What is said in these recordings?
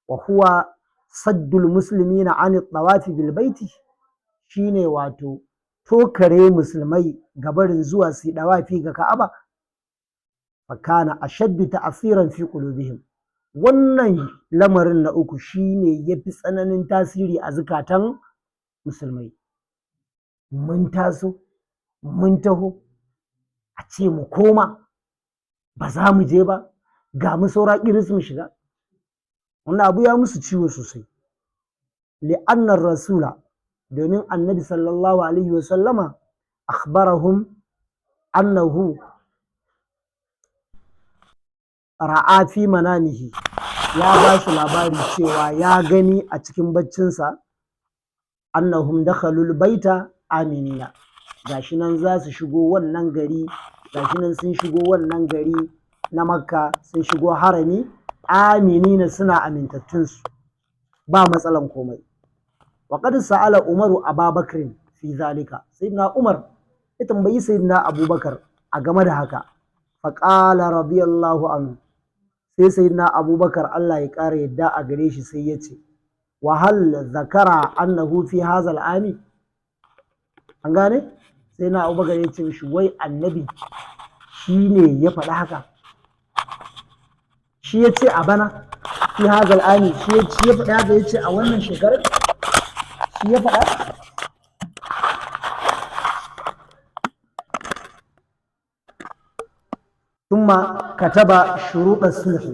wa huwa saddul muslimina an tawafi bil baiti, shine wato tokare musulmai gabarin zuwa su dawafi ga Ka'aba, fa kana ashaddu ta'siran fi qulubihim. Wannan lamarin na uku shine yafi tsananin tasiri a zukatan musulmai. Mun taso mun taho a ce mu koma ba za mu je ba, ga mu saura kiris mu shiga. Wannan abu ya musu ciwo sosai. Li'annar rasula, domin annabi sallallahu alaihi wa sallama akhbarahum annahu ra'a fi manamihi, ya ba su labari cewa ya gani a cikin baccinsa annahum dakhalul baita aminina, gashi nan za su shigo wannan gari, gashi nan sun shigo wannan gari na Makka, sun shigo harami aminina, suna amintattunsu ba matsalan komai. wa qad sa'ala umaru ababakrin fi zalika, sayyidina Umar ya tambayi sayyidina Abubakar a game da haka, faqala radiyallahu anhu, sai sayyidina Abubakar Allah ya ƙara yadda a gare shi sai ya ce, wa hal zakara annahu fi hazal ami, an gane, sai na Abubakar ya ce shi wai annabi shi ne ya faɗi haka, shi ya ce a bana fi hazal ami, shi ya faɗi haka, ya ce a wannan shekarar shi ya faɗa. ثم كتب شروط الصلح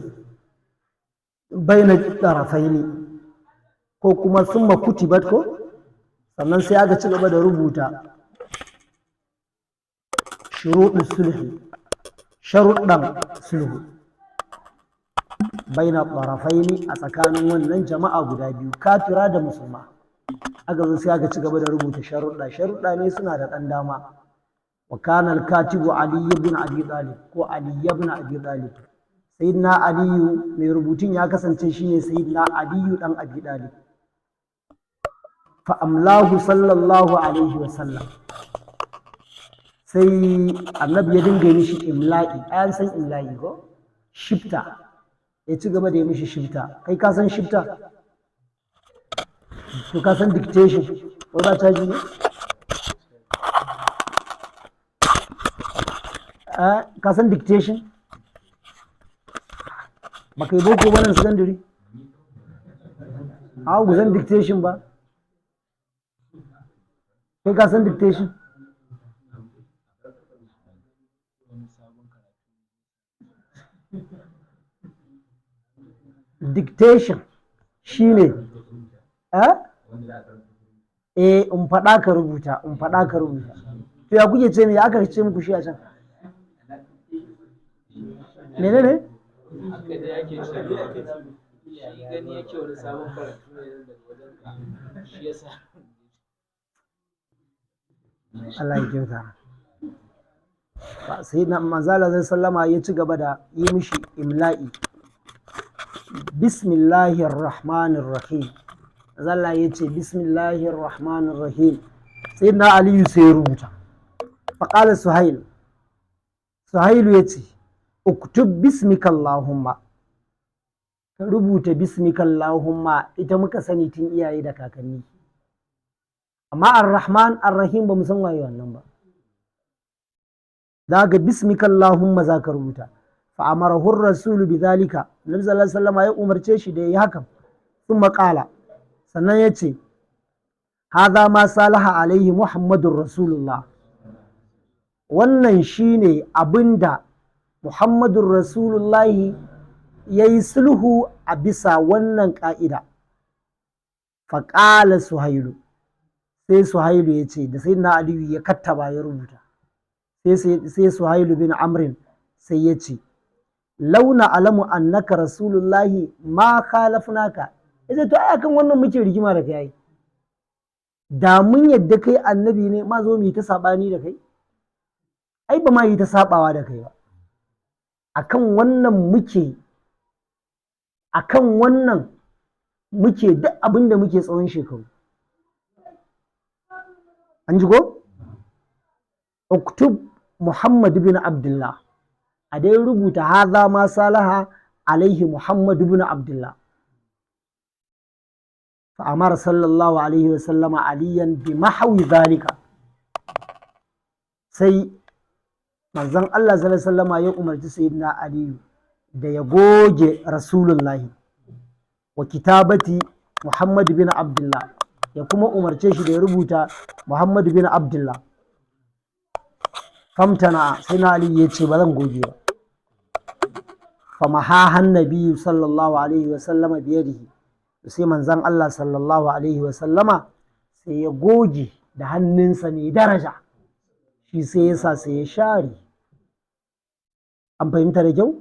بين الطرفين، ko kuma summa kutibat ko, sannan sai aka ci gaba da rubuta shuruɗin sulhu, sharuɗan sulhu baina tarafaini, a tsakanin wannan jama'a guda biyu, kafira da musulma. Aka zo sai aka ci gaba da rubuta sharuɗa ne suna da ɗan dama. wa kana al-katibu Ali ibn Abi Talib, ko Ali ibn Abi Talib, sayyidina Aliyu mai rubutun ya kasance shine sayyidina Aliyu dan Abi Talib. fa amlahu sallallahu alaihi wa sallam, sai annabi ya dinga mishi imla'i, ayan san imla'i ko shifta, ya ci gaba da yi mishi shifta. Kai ka san shifta? To ka san dictation ko ba ta ji ne? Ka san dictation? Ba kai boko ba nan secondary? A ku san dictation ba? Kai ka san dictation? Dictation shine in faɗa ka rubuta, in faɗa ka rubuta. To ya kuke ce ne, ya aka ce muku shi a can? Menene? Haka da yake shi gani yake wani sabon karatu ne daga wajen ka, shi yasa. Allah ya kyauta. Sai na manzala zai sallama ya ci gaba da yi mishi imla'i. Bismillahir rahmanir rahim. Zalla ya ce bismillahir rahmanir rahim. Sai na Aliyu sai ya rubuta. Faƙalar Suhailu ya ce, uktub bismikallahumma, ka rubuta bismikallahumma, ita muka sani tun iyaye da kakanni. Amma ar-rahman ar-rahim ba mu san waye wannan ba. Za ka bismikallahumma za ka rubuta. Fa amarahu rasulu bi zalika, Nabi sallallahu alaihi wasallam ya umarce shi da yi hakan. Thumma qala, sannan ya ce, hadha ma salaha alaihi Muhammadur Rasulullah. Wannan shine abinda Muhammadur Rasulullahi ya yi sulhu a bisa wannan ƙa'ida. Faƙala Suhailu, sai Suhailu ya ce, da sai na Aliyu ya kattaba ya rubuta. Sai Suhailu bin Amrin sai ya ce, launa alamu annaka Rasulullahi ma khalafnaka. Ya ce, to ai akan wannan muke rigima da kai. Da mun yadda kai annabi ne, ma zo mu yi ta saɓani da kai? Ai ba ma yi ta saɓawa da kai ba. Akan wannan muke duk abin da muke tsawon shekaru. An ji ko? Uktub Muhammad bin Abdullah, a dai rubuta haza ma salaha alaihi Muhammad bin Abdullah. fa amara sallallahu alaihi wasallama aliyan bi mahwi zalika, sai manzon Allah sallallahu alaihi wasallama ya umarci sayyidina aliyu da ya goge rasulullahi wa kitabati Muhammad bin Abdullah, ya kuma umarce shi da ya rubuta Muhammad bin Abdullah. Famtana, sai na Ali ya ce ba zan goge ba. Famahahan nabiyyu sallallahu alaihi wa sallama biyadihi, sai manzon Allah sallallahu alaihi wa sallama sai ya goge da hannunsa mai daraja, shi sai ya sa sai ya share. An fahimta da kyau?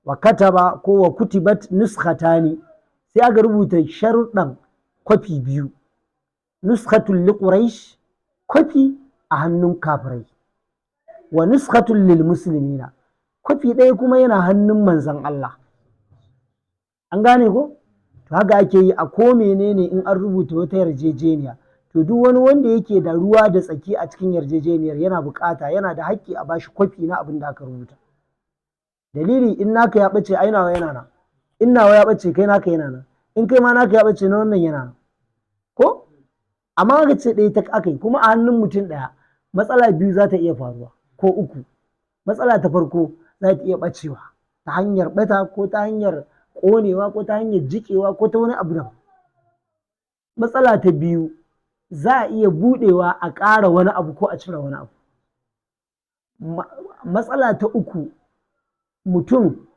Wa kataba ko wa kutibat nuskhatani, sai aka rubuta sharuɗan kwafi biyu, nuskhatun li quraish, kwafi a hannun kafirai, wa nuskhatun lil muslimina, kwafi ɗaya kuma yana hannun manzon Allah. An gane ko? To haka ake yi a ko menene in an rubuta wata yarjejeniya, to duk wani wanda yake da ruwa da tsaki a cikin yarjejeniyar yana bukata, yana da haƙƙi a bashi kwafi na abin da aka rubuta. Dalili, in naka ya ɓace ai nawa yana nan, in nawa ya ɓace kai naka yana nan, in kai ma naka ya ɓace na wannan yana nan, ko? Amma aka ce ɗaya ta aka yi kuma a hannun mutum ɗaya, matsala biyu za ta iya faruwa ko uku. Matsala ta farko za ta iya ɓacewa ta hanyar ɓata ko ta hanyar ƙonewa ko ta hanyar jiƙewa ko ta wani abu daban. Matsala ta biyu za a iya buɗewa a ƙara wani abu ko a cire wani abu. Matsala ta uku, mutum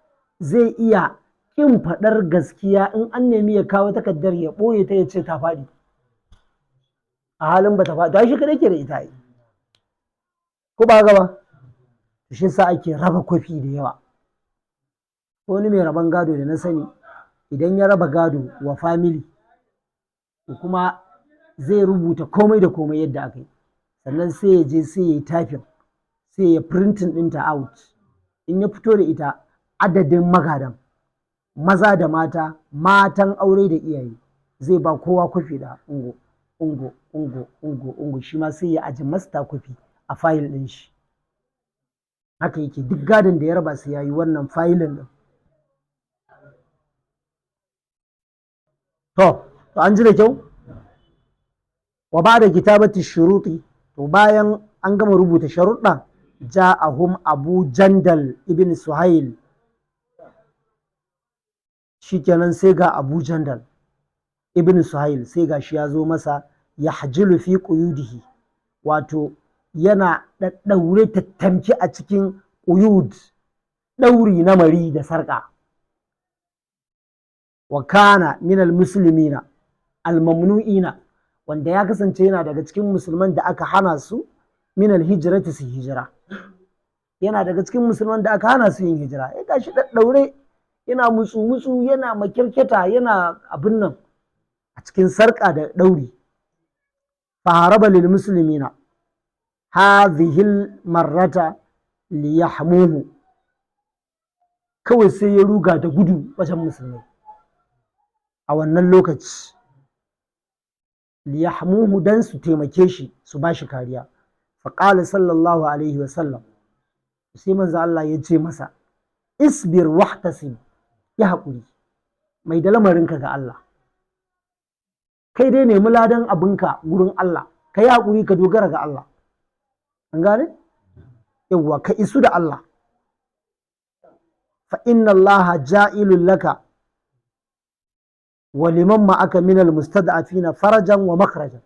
zai iya ƙin faɗar gaskiya in an nemi ya kawo takardar ya ɓoye ta ya ce ta faɗi, a halin ba ta faɗi, ta shi kaɗai ke da ita yi, ko ba gaba? Shi sa ake raba kwafi da yawa. Wani mai raban gado da na sani, idan ya raba gado wa family, kuma zai rubuta komai da komai yadda aka yi, sannan sai ya je sai ya yi typing, sai ya printing ɗinta out. In ya fito da ita, adadin magadan, maza da mata, matan aure da iyaye, zai ba kowa kwafi da ungo, shi ma sai ya aji master kwafi a fayil ɗin shi. Haka yake duk gadon da ya raba sai ya yi wannan fayilin ɗin. To an ji da kyau? Wa ba da kitabati shuruti, to bayan an gama rubuta sharuɗa, ja'ahum Abu Jandal ibn Suhail, shikenan sai ga Abu Jandal ibn Suhail sai ga shi ya zo masa, ya hajilu fi quyudihi, wato yana ɗaɗɗaure tattamki a cikin quyud, ɗauri na mari da sarƙa. Wa kana minal muslimina al-mamnu'ina, wanda ya kasance yana daga cikin musulman da aka hana su minal hijrati su hijira, yana daga cikin musulman da aka hana su yin hijira. Ya gashi ɗaɗɗaure, yana mutsu yana makirketa, yana abin nan a cikin sarƙa da ɗauri. Fa haraba lil muslimina hadhihi al marrata liyahmuhu, kawai sai ya ruga da gudu wajen musulmai a wannan lokaci, liyahmuhu, dan su taimake shi su bashi kariya. Fa qala sallallahu alaihi wa sallam, sai manzo Allah ya ce masa, isbir wahtasib, ya haƙuri, mai da lamarinka ga Allah, kai dai nemi ladan abinka gurin Allah, ka yi haƙuri, ka dogara ga Allah. An gane? Yawwa, ka isu da Allah. Fa inna Allah ja'ilun laka wa liman ma'aka minal mustad'afina farajan wa makhrajan.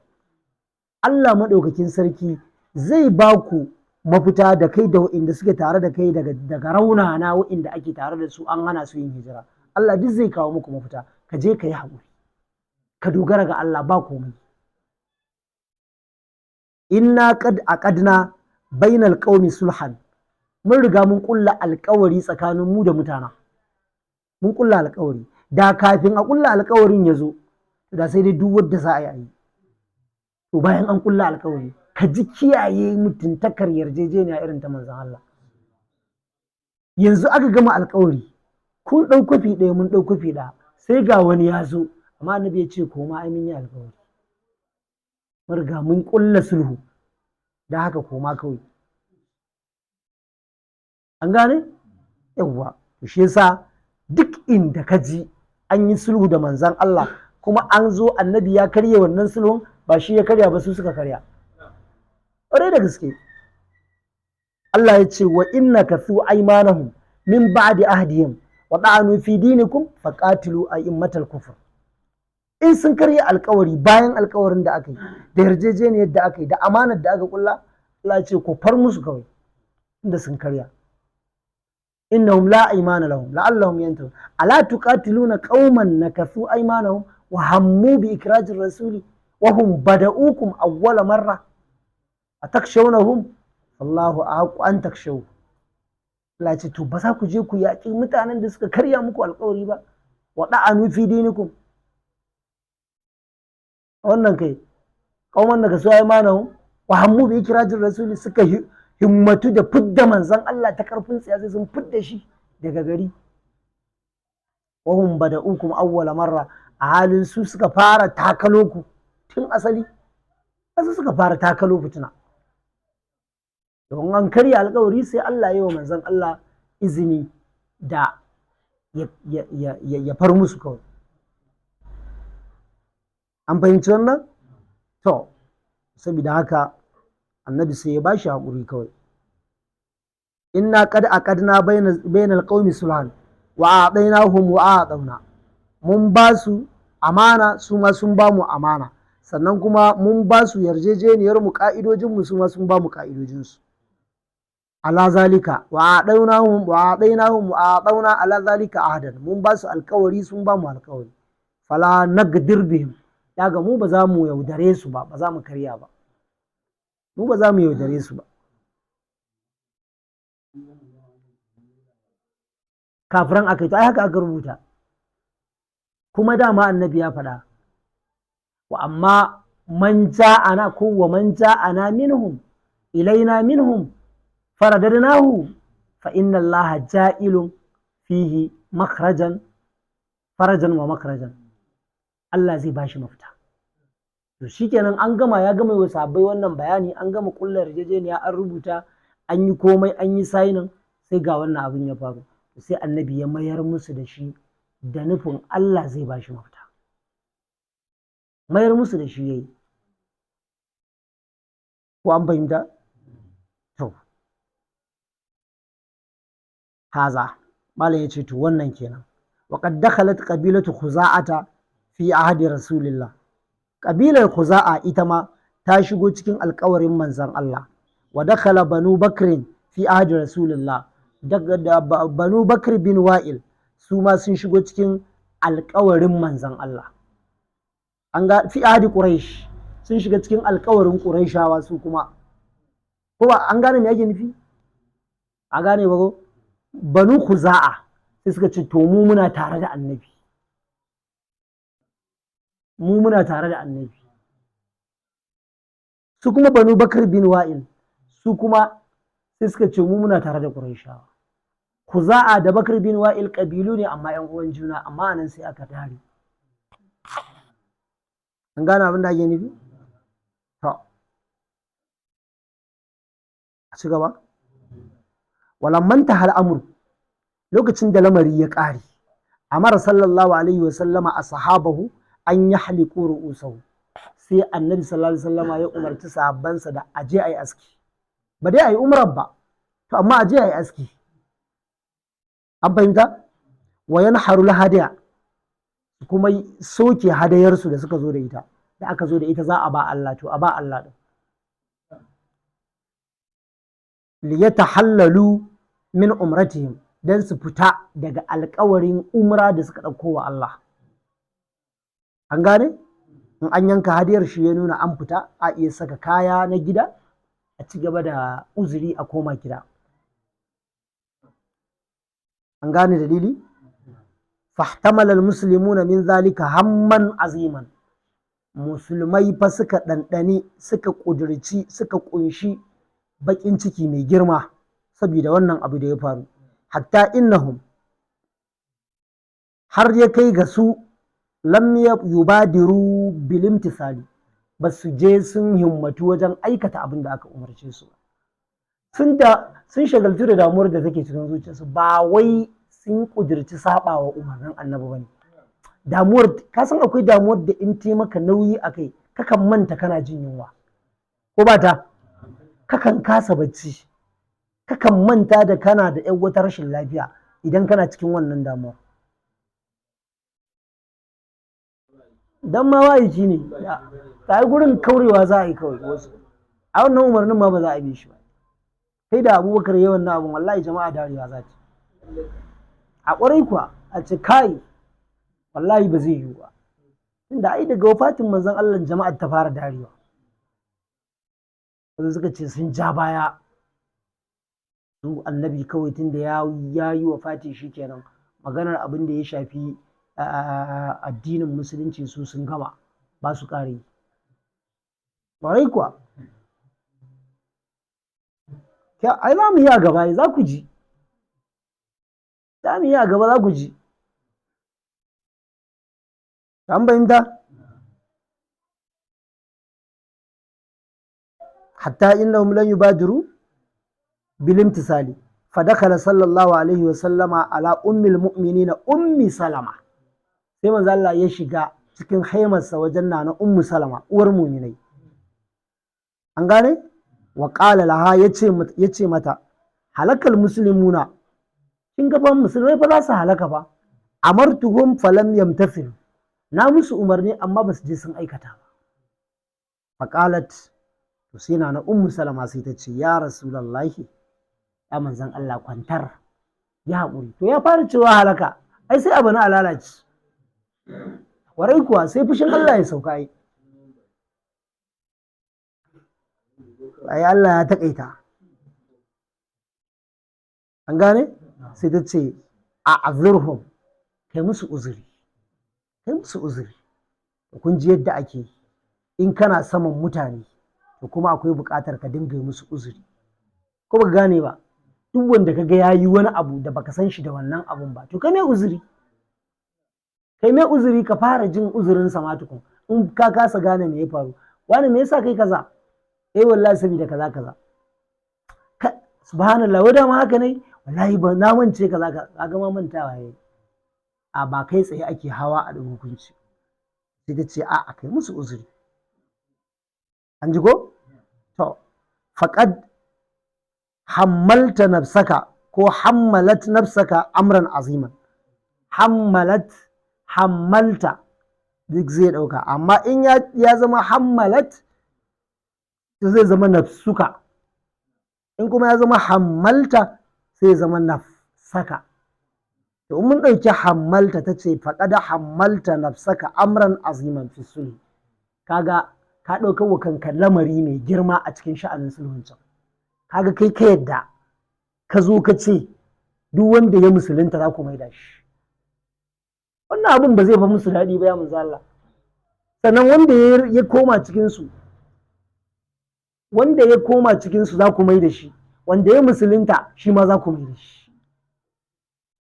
Allah maɗaukakin sarki zai ba ku mafita da kai da wa'inda suke tare da kai daga raunana wa'inda ake tare da su an hana su yin hijira. Allah duk zai kawo muku mafita, ka je ka yi haƙuri, ka dogara ga Allah, ba komai. Inna qad aqadna bainal qaumi sulhan, mun riga mun kulla alƙawari tsakanin mu da mutana, mun kulla alƙawari. Da kafin a kulla alƙawarin ya zo, da sai dai duk wanda za a yi. To bayan an kulla alƙawari, ka ji kiyaye mutuntakar yarjejeniya irin ta manzon Allah. Yanzu aka gama alƙawari, kun ɗau kwafi ɗaya, mun ɗau kwafi ɗaya, sai ga wani ya zo, amma annabi ya ce koma, ai mun yi alƙawari, mun riga mun ƙulla sulhu, da haka koma kawai. An gane? Yawwa, to shi yasa duk inda ka ji an yi sulhu da manzon Allah, kuma an zo annabi ya karya wannan sulhun, ba shi ya karya ba, su suka karya. ƙwarai da gaske Allah ya ce wa inna kathu aymanahum min ba'di ahdihim wa da'anu fi dinikum faqatilu a'immatal kufr. In sun karya alkawari bayan alkawarin da aka yi da yarjejeniyar da aka yi da amanar da aka kulla, Allah ya ce ku far musu kawai inda sun karya. innahum la aymana lahum la'allahum yantahun ala tuqatiluna qauman nakathu aymanahum wa hammu bi ikrajir rasuli wa hum bada'ukum awwala marra atakshawnahum wallahu ahqqu an takshaw. Allah ce to ba za ku je ku yaƙi mutanen da suka karya muku alƙawari ba, wa da'anu fi dinikum. wannan kai qauman nakathu aymanahum wa hammu bi ikrajir rasuli, suka himmatu da fidda manzan Allah ta karfin siyasa, sun fidda shi daga gari. wahum bada'ukum awwala marra, a halin su suka fara takalo ku tun asali, su suka fara takalo fitina. don an karya alkawari sai Allah yi wa manzan Allah izini da ya far musu kawai. an fahimci wannan? to saboda haka annabi sai ya bashi haƙuri kawai. inna qad aqadna bainal qaumi sulhan wa a'tainahum wa a'tawna, mun ba su amana su ma sun ba mu amana, sannan kuma mun ba su yarjejeniyar mu ka'idojin mu su ma sun ba mu ka'idojin su. ala zalika wa a'tainahum wa a'tawna ala zalika ahdan, mun ba su alƙawari sun ba mu alƙawari. fala nagdir bihim, daga mu ba za mu yaudare su ba, ba za mu karya ba, mu ba za mu yaudare su ba. kafiran aka yi to ai haka aka rubuta, kuma dama annabi ya faɗa wa amma man ja'ana ko wa man ja'ana minhum ilaina minhum faradadnahu fa inna allaha ja'ilun fihi makhrajan farajan wa makhrajan. Allah zai bashi mafita. to shikenan an gama, ya gama wa sahabbai wannan bayani, an gama kullar yarjejeniya, an rubuta, an yi komai, an yi sainin, sai ga wannan abin ya faru. sai annabi ya mayar musu da shi da nufin Allah zai ba shi mafita. mayar musu da shi yayi. ko an fahimta? to haza malam yace to wannan kenan. wa qad dakhalat qabilatu khuza'ata fi ahdi rasulillah, kabilar khuza'a ita ma ta shigo cikin alƙawarin manzon Allah. wa dakhala banu bakrin fi ahdi rasulillah, daga banu bakr bin wa'il su ma sun shigo cikin alƙawarin manzan Allah. an ga fi ahdi quraish, sun shiga cikin alƙawarin quraishawa su kuma. ko ba an gane me yake nufi? a gane ba ko? banu khuza'a sai suka ce to mu muna tare da annabi, mu muna tare da annabi. su kuma banu bakr bin wa'il su kuma sai suka ce mu muna tare da quraishawa. Khuza'a da Bakr bin Wa'il ƙabilu ne amma ‘yan uwan juna, amma anan sai aka tare. An gane abin da ake nufi? To, a ci gaba. Walamman ta hal amur, lokacin da lamari ya ƙare, amara sallallahu alaihi wa sallama a sahabahu an yi haliku ru'usahu, sai annabi sallallahu alaihi wa sallama ya umarci sahabbansa da aje a yi aski. Ba dai a yi umrar ba, to amma aje a yi aski. an fahimta? wa yanharul hadiya, kuma soke hadayarsu da suka zo da ita, da aka zo da ita za a ba Allah, to a ba Allah din. liyatahallalu min umratihim, dan su fita daga alƙawarin umra da suka ɗauko wa Allah. an gane? in an yanka hadiyar shi ya nuna an fita, a iya saka kaya na gida, a ci gaba da uzuri, a koma gida. an gane dalili? fahtamala almuslimuna min zalika hamman aziman, musulmai fa suka ɗanɗani, suka ƙudurci, suka ƙunshi baƙin ciki mai girma saboda wannan abu da ya faru. hatta innahum, har ya kai ga su, lam yubadiru bil imtisali, ba su je sun himmatu wajen aikata abin da aka umarce su. sun shagaltu da damuwar da take cikin zuciyarsu, ba wai sun kudirci saba wa umarnin annabi bane. damuwar ka san akwai damuwar da in ta maka nauyi a kai kakan manta kana jin yunwa ko ba ta kakan kasa bacci kakan manta da kana da yan wata rashin lafiya idan kana cikin wannan damuwa dan ma wa'iki ne ta yi gurin kaurewa za a yi kawai wasu a wannan umarnin ma ba za a bi shi ba sai da abubakar yawan na abin wallahi jama'a darewa za ta a ƙwarai kuwa a ce kai wallahi ba zai yiwu ba inda ai daga wafatin manzon Allah jama'ar ta fara darewa wanda suka ce sun ja baya su annabi kawai tun da ya yi wafati shikenan maganar abin da ya shafi addinin musulunci su sun gama ba su ƙare ƙwarai kuwa ai za mu yi a gaba za ku ji za mu yi a gaba za ku ji an fahimta hatta innahum lan yubadiru bil imtisali fadakala sallallahu alaihi wa sallama ala ummil mu'minina ummi salama sai manzo Allah ya shiga cikin haimarsa wajen nana ummu salama uwar mu'minai an gane wa qala laha yace mata halakal muslimuna kin ga fa musulmai fa za su halaka fa amartuhum falam yamtathilu na musu umarni amma ba su je sun aikata ba faqalat to sai na ummu salama sai ta ce ya rasulullahi ya manzon Allah kwantar ya haƙuri to ya fara cewa halaka ai sai abu na lalace warai kuwa sai fushin Allah ya sauka ai Allah ya taƙaita an gane sai ta ce a azurhum kai musu uzuri kun ji yadda ake in kana saman mutane to kuma akwai buƙatar ka dinga musu uzuri ko ba gane ba duk wanda kaga yayi wani abu da baka san shi da wannan abun ba to kai mai uzuri ka fara jin uzurin sa ma tukun in ka kasa gane me ya faru wani me yasa kai kaza wallahi saboda kaza subhanallah wai dama haka ne wallahi ba na mance kaza kaga ma mantawa yayi a ba kai tsaye ake hawa a da hukunci sai ta ce a kai musu uzuri an ji ko to faqad hammalta nafsaka ko hammalat nafsaka amran aziman hammalta duk zai dauka amma in ya zama hammalat to zai zama nafsuka in kuma ya zama hammalta sai zama nafsaka to mun ɗauki hammalta ta ce faƙada hammalta nafsaka amran aziman fi sulhi kaga ka ɗauka wa kanka lamari mai girma a cikin sha'anin sulhun can kaga kai ka yadda ka zo ka ce duk wanda ya musulunta za ku maida shi wannan abin ba zai fa musu daɗi ba ya manzo Allah sannan wanda ya koma cikin su za ku maida shi wanda ya musulunta shi ma za ku maida shi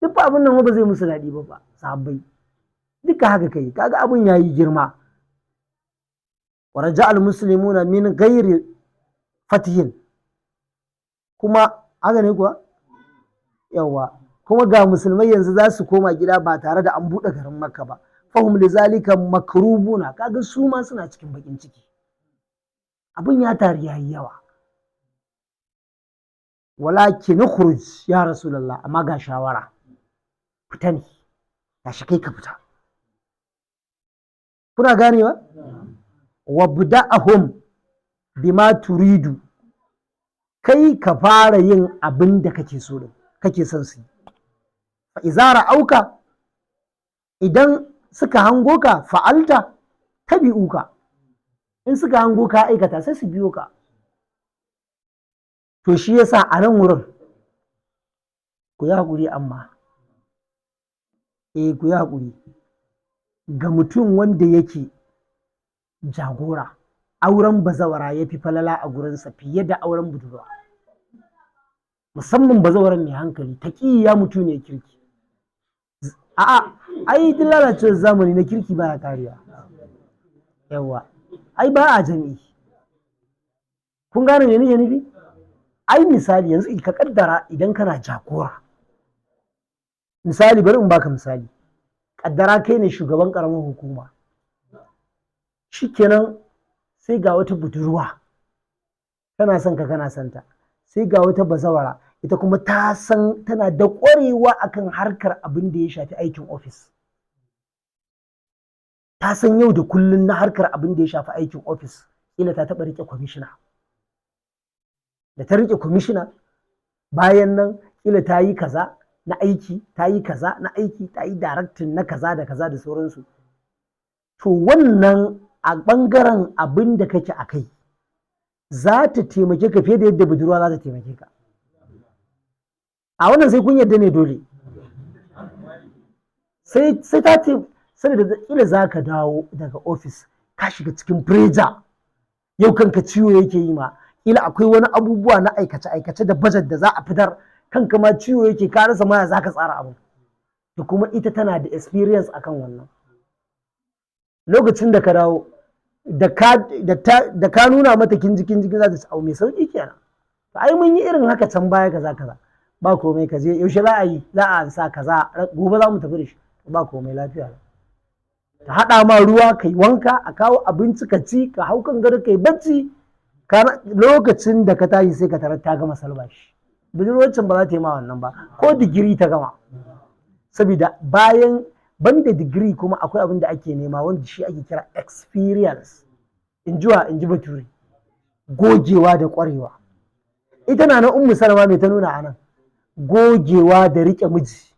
duk abin nan ba zai musu daɗi ba sahabbai duka haka kai kaga abin yayi girma wa raja'al muslimuna min ghairi fatihin kuma haka ne kuwa yawa kuma ga musulmai yanzu za su koma gida ba tare da an buɗe garin makka ba fahum lizalika makrubuna kaga su ma suna cikin bakin ciki abin ya tari yayi yawa walakin khuruj ya rasulullah amma ga shawara fita ne tashi kai ka fita kuna ganewa wabda'ahum bima turidu kai ka fara yin abin da kake so din kake son su fa izara auka idan suka hango ka fa'alta tabi'uka in suka hango ka aikata sai su biyo ka to shi yasa a nan wurin ku yi haƙuri amma ku yi haƙuri ga mutum wanda yake jagora auren bazawara ya fi falala a gurinsa fiye da auren budurwa musamman bazawaran mai hankali ta ya mutu ne kirki a'a ai duk lalacewar zamani na kirki baya kariya yawa ai ba a jami'i kun gane me nake nufi ai misali yanzu ka kaddara idan kana jagora misali bari in baka misali kaddara kai ne shugaban karamar hukuma, shikenan sai ga wata budurwa tana son ka kana son ta, sai ga wata bazawara ita kuma ta san tana da ƙwarewa akan harkar abin da ya shafi aikin ofis, ta san yau da kullun na harkar abin da ya shafi aikin ofis, ila ta taɓa riƙe kwamishina, da ta riƙe kwamishina bayan nan ila ta yi kaza na aiki, ta yi kaza na aiki, ta yi daraktin na kaza da kaza da sauransu. To wannan a ɓangaren abin da kake a kai za ta taimake ka fiye da yadda budurwa za ta taimake ka. A wannan sai kun yarda ne dole. Sai ta ce, saboda kila za ka dawo daga ofis ka shiga cikin preja, yau kanka ciwo yake yi ma, kila akwai wani abubuwa na aikace-aikace da budget da za a fitar, kanka ma ciwo yake, ka rasa ma za ka tsara abu. Da kuma ita tana da experience akan wannan. Lokacin da ka dawo, da ka nuna mata kinji za ta ci abu mai sauƙi kenan. Ai mun yi irin haka can baya kaza. Ba komai, ka je yaushe za a yi, za a sa kaza, gobe za mu tafi da shi, ba komai, lafiya. Ta haɗa ma ruwa ka yi wanka, a kawo abinci ka ci, ka hau kan gado ka yi bacci, lokacin da ka tashi sai ka tarar ta gama salbashi. Budurwacin ba za ta yi ma wannan ba, ko digiri ta gama. Saboda banda digiri kuma akwai abin da ake nema wanda shi ake kira experience. In ji Bature, gogewa da ƙwarewa. Ita na Ummu Salama mai ta nuna a nan, gogewa da riƙe miji,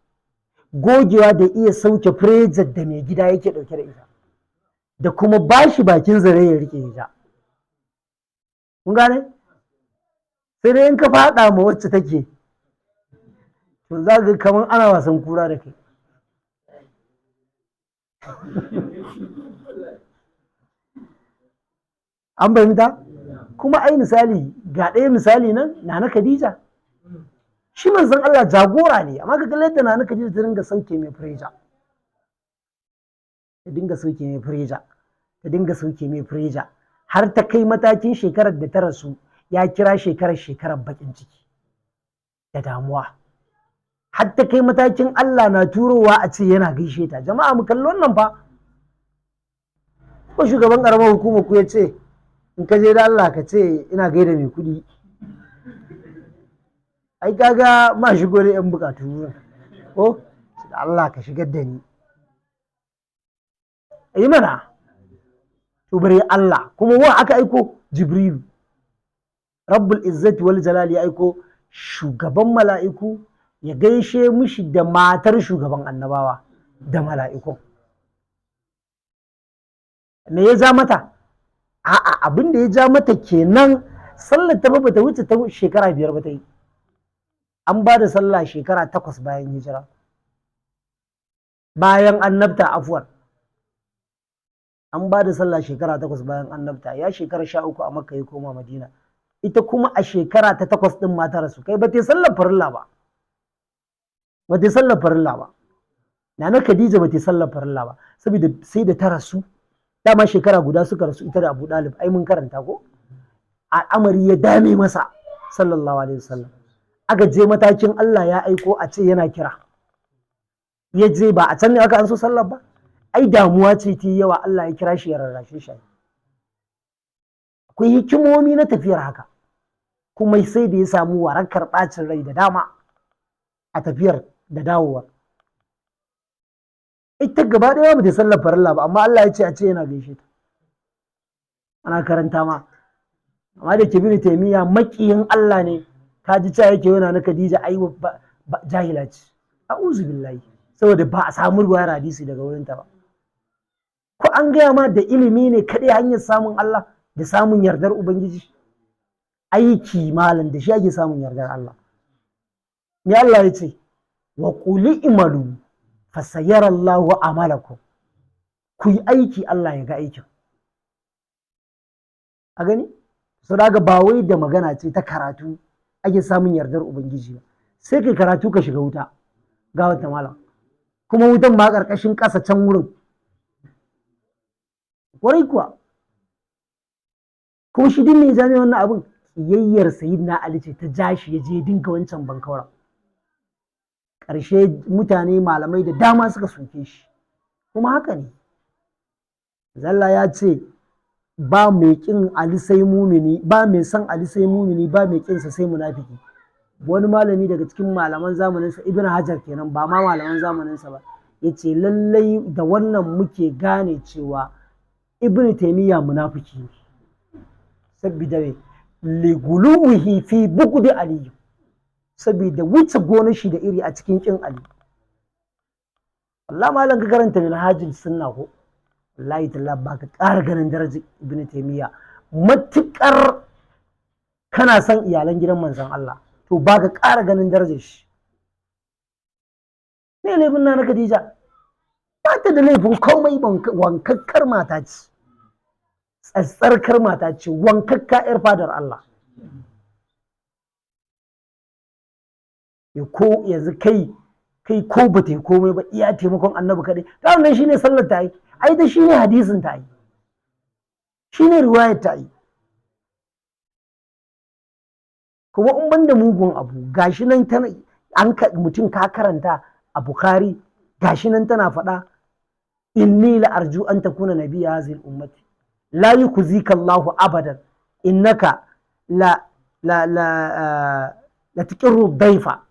gogewa da iya sauke firejar da mai gida yake ɗauke da ita, da kuma bashi bakin zare ya riƙe ita. Kun gane? Sai dai in ka faɗa ma wacce take, to za ga kamar ana wasan kura da kai. An fahimta? Kuma ai misali, ga ɗaya misali nan, Nana Khadija. Shi manzon Allah jagora ne, amma ka ga yadda Nana Khadija ta dinga sauke mai fireja. Ta dinga sauke mai fireja. Har ta kai matakin shekarar da ta rasu, ya kira shekarar bakin ciki da damuwa. Har ta kai matakin Allah na turowa a ce yana gaishe ta. Jama'a mu kalli wannan fa. Ko shugaban karamar hukumar ku ya ce, in ka je da Allah ka ce ina gaida mai kuɗi. Ai kaga ma shigo da yan bukatu, ko da Allah ka shigar da ni. Yi mana. To bare Allah, kuma wa aka aiko? Jibrilu. Rabbul Izzati wal Jalali ya aiko shugaban mala'iku ya gaishe mishi da matar shugaban annabawa da mala'ikun. Me ya ja mata? A'a, abin da ya ja mata kenan, sallar ta ba ta wuce ta shekara 5 ba ta yi. An ba da sallah shekara 8 bayan hijira. Bayan annabta afwan. An ba da sallah shekara 8 bayan annabta, ya shekara 13 a Makka ya koma Madina. Ita kuma a shekara ta 8 din ma ta rasu. Kai ba ta sallar farilla ba. Nana Khadija ba ta sallar farilla ba, saboda sai da ta rasu. Dama shekara guda suka rasu ita da Abu Dalib, ai mun karanta ko? Al'amari ya dame masa sallallahu alaihi wasallam. Aka je matakin Allah ya aiko a ce yana kira. Ya je, ba a can ne aka an so sallar ba? Ai damuwa ce ta yawa, Allah ya kira shi ya rarrashe shi. Akwai hikimomi na tafiyar haka, kuma sai da ya samu warakar ɓacin rai da dama a tafiyar da dawowa. Ita gaba ɗaya ba ta sallar farilla ba, amma Allah ya ce a ce yana gaishe ta. Ana karanta ma. Amma da Ibn Taymiyyah maƙiyin Allah ne, ka ji cewa yake yana na Khadija ai jahila ce. A'udhu billahi. Saboda ba a samu ruwayar hadisi daga wurinta ba. Ko an gaya ma da ilimi ne kaɗai hanyar samun Allah da samun yardar Ubangiji? Aiki malam da shi ake samun yardar Allah. Me Allah ya ce? Wa quli imalu fasayarallahu amalakum. Ku yi aiki, Allah ya ga aikin. A gani? So daga ba wai da magana ce ta karatu ake samun yardar Ubangiji ba. Sai kai karatu ka shiga wuta. Ga wata malam. Kuma wutan ba ƙarƙashin ƙasa can wurin. Kwarai kuwa. Kuma shi din ne ya jami wannan abin, ƙiyayyar Sayyidina Ali ce ta ja shi ya je dinga wancan bankawara. Ƙarshe mutane malamai da dama suka soke shi. kuma haka ne. Zalla ya ce ba mai kin Ali sai mumini, ba mai son Ali sai mumini, ba mai kinsa sai munafiki. Wani malami daga cikin malaman zamaninsa, Ibn Hajar kenan, ba ma malaman zamaninsa ba, ya ce lallai da wannan muke gane cewa Ibn Taimiyya munafiki ne, saboda liguluhi fi bugdi Ali, saboda wuce gonar shi da iri a cikin kin Ali. Allah malam ka karanta Minhajul Sunna ko wallahi talla ba ka ƙara ganin darajar Ibn Taimiyya, matuƙar kana son iyalan gidan manzon Allah to ba ka ƙara ganin darajar shi. Me laifin na Khadija? Ba ta da laifin komai, wankakkar mata ce, tsatsarkar mata ce, wankakka 'yar fadar Allah. Ko yanzu kai ko ba ta yi komai ba, iya taimakon annabi kaɗai, ta wannan shi ne sallar ta yi, ai da shi ne hadisin ta yi, shi ne riwayar ta yi. Kuma in ban da mugun abu, gashi nan mutum ka karanta a Bukhari, gashi nan tana faɗa, inni la arju an takuna nabiyya hadhihi ummati la yukzika Allahu abadan innaka la tuqirru daifa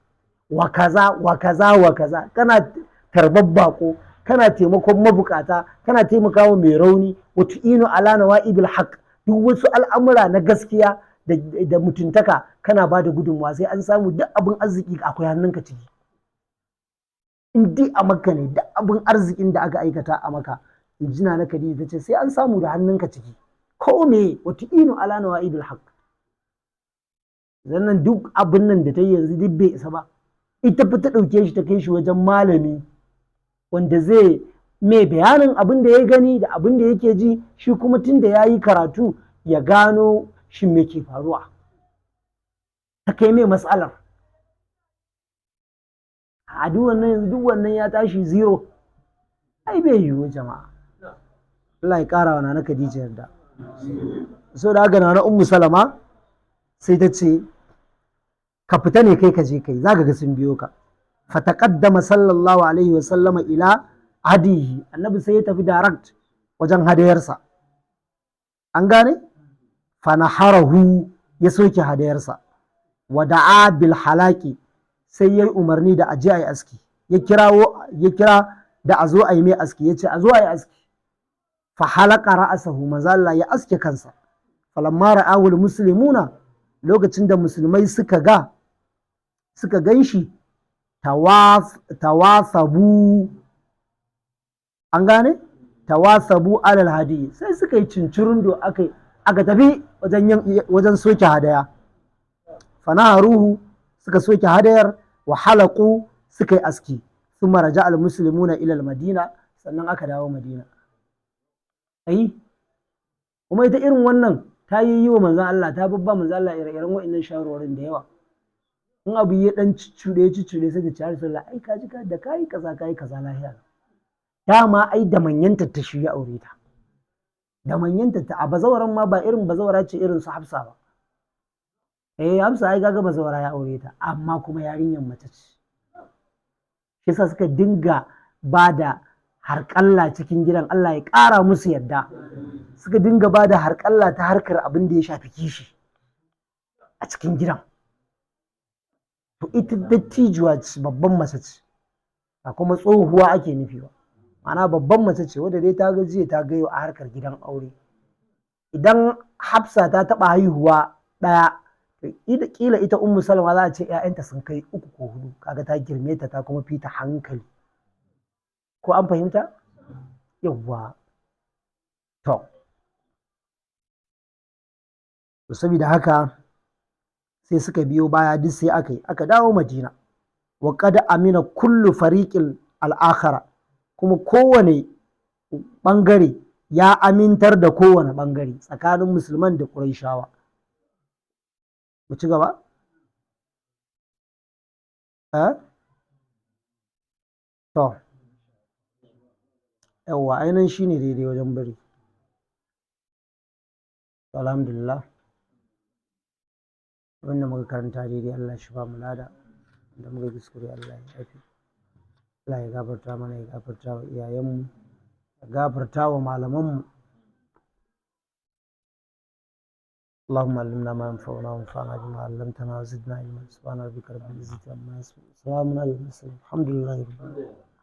wa kaza wa kaza wa kaza, kana tarbar bako, kana taimakon mabukata, kana taimakawa mai rauni, wa tu'inu ala nawa'ibil haqq, duk wasu al'amura na gaskiya da mutuntaka kana ba da gudunmawa, sai an samu duk abin arziki akwai hannunka ciki. In dai a Makka ne, duk abin arzikin da aka aikata a Makka, in ji na Khadija ta ce sai an samu da hannunka ciki, ko me, wa tu'inu ala nawa'ibil haqq. Zannan duk abin nan da ta yi yanzu duk bai isa ba, ita fa ta ɗauke shi ta kai shi wajen malami wanda zai mai bayanin abin da ya gani da abin da yake ji, shi kuma tun da ya yi karatu ya gano shi me ke faruwa, ta kai mai matsalar. A duk wannan ya tashi zero, ai bai yiwu jama'a. Allah ya ƙara wa Nana Khadija yarda. So da haka Nana Ummu Salama sai ta ce ka fita ne kai ka je kai, za ka ga sun biyo ka. Fataqaddama sallallahu alaihi wa sallama ila hadihi, annabi sai ya tafi direct wajen hadayarsa, an gane, fanaharahu, ya soke hadayarsa, wa da'a bil halaki, sai yayi umarni da aje ayi aski, ya kira da a zo a yi mai aski, ya ce a zo a yi aski. Fa halaka ra'asahu, manzo Allah ya aske kansa. Falamma ra'awul muslimuna, lokacin da musulmai suka ganshi, tawasabu, an gane, tawasabu alal hadi, sai suka yi cincirindo aka tafi wajen soke hadaya. Fanaharuhu, suka soke hadayar, wa halaku, suka yi aski. Thumma raja al muslimuna ila al madina, sannan aka dawo Madina. Kuma ita irin wannan ta yi wa manzan Allah, ta babba manzan Allah ire-iren wa'annan shawarwarin da yawa. In abu ya dan ciccuɗe sai da ci Rasulullah, ai ka ji da kayi kaza lahiya. Dama ai da manyanta ta shi ya aure ta. Da manyanta ta, a bazawaran ma ba irin bazawara ce irin su Hafsa ba. Hafsa ai gaga bazawara ya aure ta, amma kuma yarinyar mace ce. Shi yasa suka dinga ba da harƙalla cikin gidan, Allah ya ƙara musu yadda, suka dinga ba da harƙalla ta harkar abin da ya shafi kishi a cikin gidan. To ita dattijuwa ce, babban mace ce, ba kuma tsohuwa ake nufi ba, ma'ana babban mace ce wadda dai ta ga jiya ta ga yau a harkar gidan aure. Idan Hafsa ta taɓa haihuwa ɗaya, ƙila ita Ummu Salama za a ce ‘ya'yanta sun kai 3 ko 4, kaga ta girme ta kuma fita hankali. Ko an fahimta? Yawwa. To, saboda haka sai suka biyo baya, duk sai aka dawo Madina. Wa qad amina kullu fariqil al-akhara, kuma kowane bangare ya amintar da kowane bangare tsakanin musulman da Qurayshawa. Mu ci gaba? To, yawwa, ainihin shi ne daidai wajen bari. Alhamdulillah, wanda muka karanta daidai Allah shi ba mu lada, da muka kuskure Allah ya yafi. Allah ya gafarta mana, ya gafarta wa iyayenmu. ka gafarta wa malamanmu. اللهم علمنا ما ينفعنا وانفعنا بما علمتنا وزدنا علما. سبحان ربك رب العزة عما يصفون، سلام على المرسلين، الحمد لله رب العالمين.